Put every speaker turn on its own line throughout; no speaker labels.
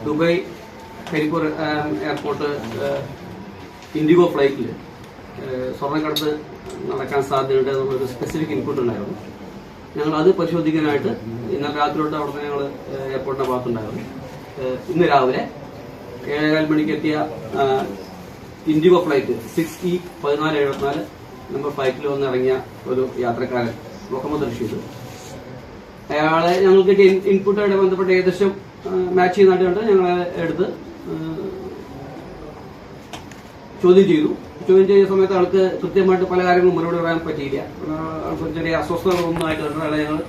Dubai Karipur airport IndiGo ഫ്ലൈറ്റിൽ സ്വർണ്ണക്കടത്ത് നടക്കാൻ സാധ്യതയുണ്ട് എന്നൊരു സ്പെസിഫിക് ഇൻപുട്ട് ഉണ്ടായിരുന്നു. ഞങ്ങൾ അത് പരിശോധിക്കാനായിട്ട് ഇന്നലെ രാത്രി തൊട്ട് അവിടെ ഞങ്ങൾ എയർപോർട്ടിന്റെ ഭാഗത്തുണ്ടായിരുന്നു. ഇന്ന് രാവിലെ 7:15 മണിക്ക് എത്തിയ ഇൻഡിഗോ ഫ്ലൈറ്റ് 6E1474 നമ്പർ ഫ്ലൈറ്റിൽ വന്ന് ഇറങ്ങിയ ഒരു യാത്രക്കാരൻ മുഹമ്മദ് റഷീദ്, അയാളെ ഞങ്ങൾക്ക് ഇൻപുട്ടായിട്ട് ബന്ധപ്പെട്ട് ഏകദേശം മാച്ച് ചെയ്യുന്നതായിട്ട് കണ്ട് ഞങ്ങളെ എടുത്ത് ചോദ്യം ചെയ്തു. ചോദ്യം ചെയ്ത സമയത്ത് ആൾക്ക് കൃത്യമായിട്ട് പല കാര്യങ്ങളും മറുപടി പറയാൻ പറ്റിയില്ല. ചെറിയ അസ്വസ്ഥതകളൊന്നും ആയിട്ട് അയാളെ ഞങ്ങൾ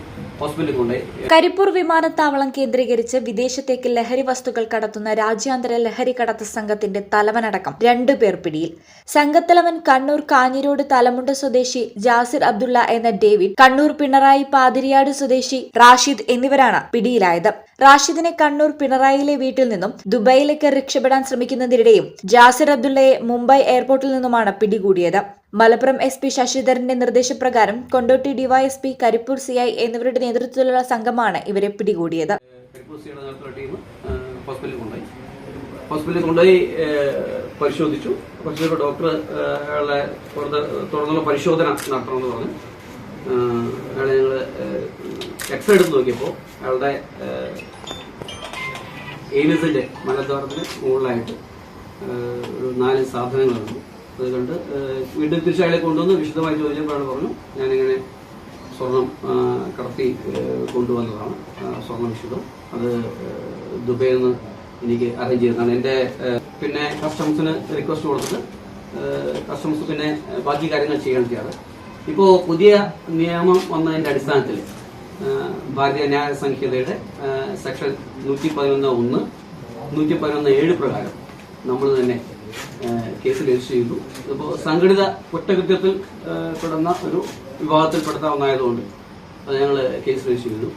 ഹോസ്പിറ്റലിൽ കൊണ്ടുപോയി.
കരിപ്പൂർ വിമാനത്താവളം കേന്ദ്രീകരിച്ച് വിദേശത്തേക്ക് ലഹരി വസ്തുക്കൾ കടത്തുന്ന രാജ്യാന്തര ലഹരി കടത്ത് സംഘത്തിന്റെ തലവനടക്കം 2 പേർ പിടിയിൽ. സംഘത്തലവൻ കണ്ണൂർ കാഞ്ഞിരോട് തലമുണ്ട സ്വദേശി ജാസിർ അബ്ദുള്ള എന്ന ഡേവിഡ്, കണ്ണൂർ പിണറായി പാതിരിയാട് സ്വദേശി റാഷിദ് എന്നിവരാണ് പിടിയിലായത്. റാഷിദിനെ കണ്ണൂർ പിണറായിയിലെ വീട്ടിൽ നിന്നും ദുബായിലേക്ക് രക്ഷപ്പെടാൻ ശ്രമിക്കുന്നതിനിടെയും ജാസിർ അബ്ദുള്ളയെ മുംബൈ എയർപോർട്ടിൽ നിന്നുമാണ് പിടികൂടിയത്. മലപ്പുറം SP ശശിധരന്റെ നിർദ്ദേശപ്രകാരം കൊണ്ടോട്ടി ഡിവൈഎസ്പി, കരിപ്പൂർ CI എന്നിവരുടെ നേതൃത്വത്തിലുള്ള സംഘമാണ് ഇവരെ പിടികൂടിയത്.
ഹോസ്പിറ്റലിൽ കൊണ്ടുപോയി പരിശോധിച്ചു. ഡോക്ടർ അയാളെ തുടർന്നുള്ള പരിശോധന നടത്തണമെന്ന് പറഞ്ഞു. അയാളെ ഞങ്ങൾ എക്സ്റേ എടുത്ത് നോക്കിയപ്പോൾ അയാളുടെ ഏനസിന്റെ മലദ്വാരത്തിന് മുകളിലായിട്ട് ഒരു 4 സാധനങ്ങളുണ്ട്. അത് കണ്ട് വീണ്ടും തിരിച്ച് അയാളെ കൊണ്ടുവന്ന് വിശദമായി ചോദിച്ചപ്പോഴാണ് പറഞ്ഞു, ഞാനിങ്ങനെ സ്വർണം കടത്തി കൊണ്ടുവന്നതാണ്, സ്വർണം വിശദം, അത് ദുബൈയിൽ നിന്ന് എനിക്ക് അറേഞ്ച് ചെയ്തതാണ്. എൻ്റെ പിന്നെ കസ്റ്റംസിന് റിക്വസ്റ്റ് കൊടുത്തിട്ട് കസ്റ്റംസ് പിന്നെ ബാക്കി കാര്യങ്ങൾ ചെയ്യണം ചെയ്യാറ്. ഇപ്പോൾ പുതിയ നിയമം വന്നതിൻ്റെ അടിസ്ഥാനത്തിൽ ഭാരതീയ ന്യായ സംഹിതയുടെ സെക്ഷൻ 111(1), 111(7) പ്രകാരം നമ്മൾ തന്നെ കേസ് രജിസ്റ്റർ ചെയ്തു. ഇപ്പോൾ സംഘടിത കുറ്റകൃത്യത്തിൽ പെടുന്ന ഒരു വിഭാഗത്തിൽപ്പെടുത്ത ഒന്നായതുകൊണ്ട് അത് ഞങ്ങൾ കേസ് രജിസ്റ്റർ ചെയ്തു.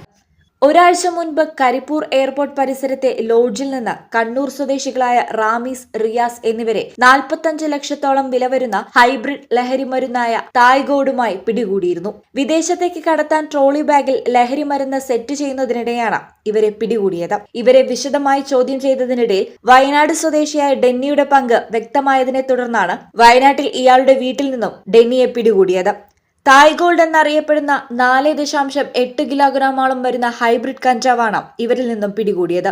ഒരാഴ്ച മുൻപ് കരിപ്പൂർ എയർപോർട്ട് പരിസരത്തെ ലോഡ്ജിൽ നിന്ന് കണ്ണൂർ സ്വദേശികളായ റാമീസ്, റിയാസ് എന്നിവരെ 45 ലക്ഷത്തോളം വില വരുന്ന ഹൈബ്രിഡ് ലഹരി മരുന്നായ തായ്ഗോഡുമായി പിടികൂടിയിരുന്നു. വിദേശത്തേക്ക് കടത്താൻ ട്രോളി ബാഗിൽ ലഹരി മരുന്ന് സെറ്റ് ചെയ്യുന്നതിനിടെയാണ് ഇവരെ പിടികൂടിയത്. ഇവരെ വിശദമായി ചോദ്യം ചെയ്തതിനിടെ വയനാട് സ്വദേശിയായ ഡെന്നിയുടെ പങ്ക് വ്യക്തമായതിനെ തുടർന്നാണ് വയനാട്ടിൽ ഇയാളുടെ വീട്ടിൽ നിന്നും ഡെന്നിയെ പിടികൂടിയത്. തായ്ഗോൾഡ് എന്നറിയപ്പെടുന്ന 4.8 കിലോഗ്രാമോളം വരുന്ന ഹൈബ്രിഡ് കഞ്ചാവാണ് ഇവരിൽ നിന്നും പിടികൂടിയത്.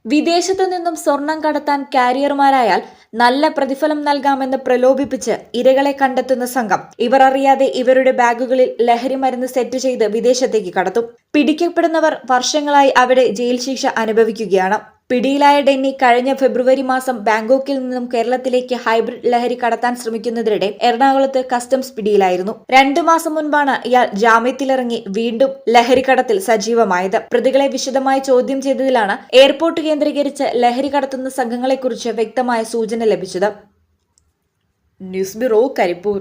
വിദേശത്തു നിന്നും സ്വർണം കടത്താൻ കാരിയർമാരായാൽ നല്ല പ്രതിഫലം നൽകാമെന്ന് പ്രലോഭിപ്പിച്ച് ഇരകളെ കണ്ടെത്തുന്ന സംഘം ഇവർ അറിയാതെ ഇവരുടെ ബാഗുകളിൽ ലഹരി മരുന്ന് സെറ്റ് ചെയ്ത് വിദേശത്തേക്ക് കടത്തും. പിടിക്കപ്പെടുന്നവർ വർഷങ്ങളായി അവിടെ ജയിൽ ശിക്ഷ അനുഭവിക്കുകയാണ്. പിടിയിലായ ഡെന്നി കഴിഞ്ഞ ഫെബ്രുവരി മാസം ബാങ്കോക്കിൽ നിന്നും കേരളത്തിലേക്ക് ഹൈബ്രിഡ് ലഹരി കടത്താൻ ശ്രമിക്കുന്നതിനിടെ എറണാകുളത്ത് കസ്റ്റംസ് പിടിയിലായിരുന്നു. 2 മാസം മുൻപാണ് ഇയാൾ ജാമ്യത്തിലിറങ്ങി വീണ്ടും ലഹരി കടത്തിൽ സജീവമായത്. പ്രതികളെ വിശദമായി ചോദ്യം ചെയ്തതിലാണ് എയർപോർട്ട് കേന്ദ്രീകരിച്ച് ലഹരി കടത്തുന്ന സംഘങ്ങളെക്കുറിച്ച് വ്യക്തമായ സൂചന ലഭിച്ചത്. News bureau, Karipur.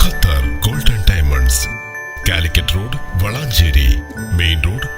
Qatar golden diamonds, Calicut road, Valanchery main road,